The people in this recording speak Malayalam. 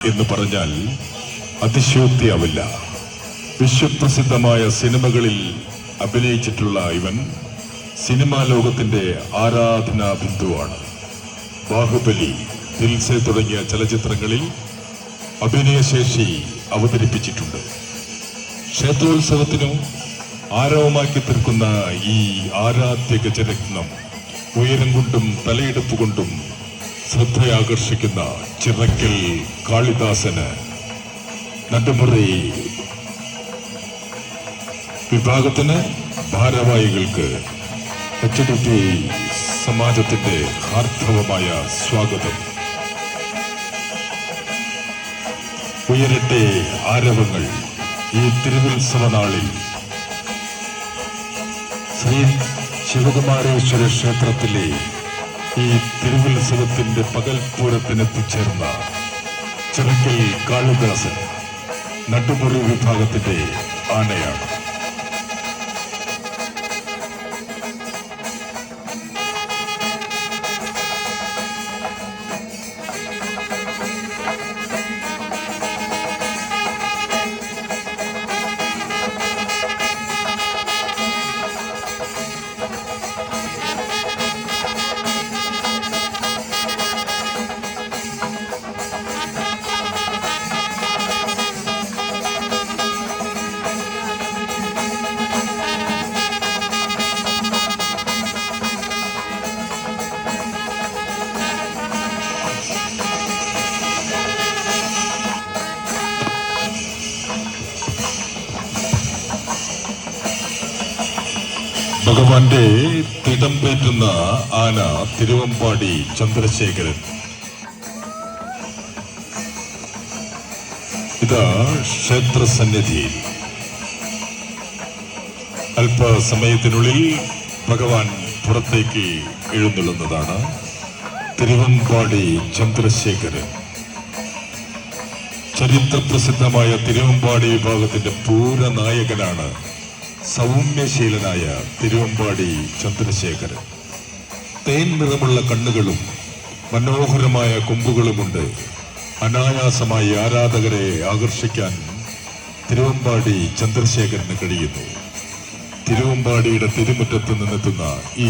എന്ന് പറഞ്ഞാൽ അതിശയോക്തിയാവില്ല. വിശ്വപ്രസിദ്ധമായ സിനിമകളിൽ അഭിനയിച്ചിട്ടുള്ള ഇവൻ സിനിമാ ലോകത്തിന്റെ ആരാധനാ ബിന്ദുവാണ്. ബാഹുബലി, ദിൽ സേ തുടങ്ങിയ ചലച്ചിത്രങ്ങളിൽ അഭിനയശേഷി അവതരിപ്പിച്ചിട്ടുണ്ട്. ക്ഷേത്രോത്സവത്തിനും ആരവമാക്കി തീർക്കുന്ന ഈ ആരാധ്യ ഗജരത്നം ഉയരം കൊണ്ടും തലയെടുപ്പ് കൊണ്ടും ശ്രദ്ധയാകർഷിക്കുന്ന ചിറക്കൽ കാളിദാസന് നടുമുറി വിഭാഗത്തിന് ഭാരവാഹികൾക്ക് HDP സമാജത്തിന്റെ ഹാർദവമായ സ്വാഗതം. ഉയരട്ടെ ആരവങ്ങൾ ഈ തിരുവുത്സവ നാളിൽ. ശ്രീ ശിവകുമാരേശ്വര ക്ഷേത്രത്തിലെ ഈ തിരുവുത്സവത്തിന്റെ പകൽപൂരത്തിനെത്തിച്ചേർന്ന ചിറക്കൽ കാളിദാസൻ നടുമുറി വിഭാഗത്തിന്റെ ആനയാണ്. ഭഗവാന്റെ തിടമ്പേറ്റുന്ന ആന തിരുവമ്പാടി ചന്ദ്രശേഖരൻ. ഇതാ ക്ഷേത്ര സന്നിധിയിൽ അല്പസമയത്തിനുള്ളിൽ ഭഗവാൻ പുറത്തേക്ക് എഴുന്നള്ളുന്നതാണ്. തിരുവമ്പാടി ചന്ദ്രശേഖരൻ ചരിത്രപ്രസിദ്ധമായ തിരുവമ്പാടി വിഭാഗത്തിന്റെ പൂരനായകനാണ്. സൗമ്യശീലനായ തിരുവമ്പാടി ചന്ദ്രശേഖരൻ. തേൻ നിറമുള്ള കണ്ണുകളും മനോഹരമായ കൊമ്പുകളുമുണ്ട്. അനായാസമായി ആരാധകരെ ആകർഷിക്കാൻ തിരുവമ്പാടി ചന്ദ്രശേഖരന് കഴിയുന്നു. തിരുവമ്പാടിയുടെ തിരുമുറ്റത്ത് നിന്നെത്തുന്ന ഈ